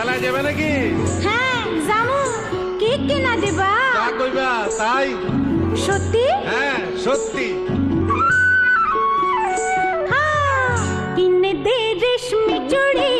মেলায় যাবে নাকি? হ্যাঁ জামু। কি কিনা দিবা? যা কইবা তাই। সত্যি? হ্যাঁ সত্যি। হ্যাঁ, কিনে দে রেশমি চুড়ি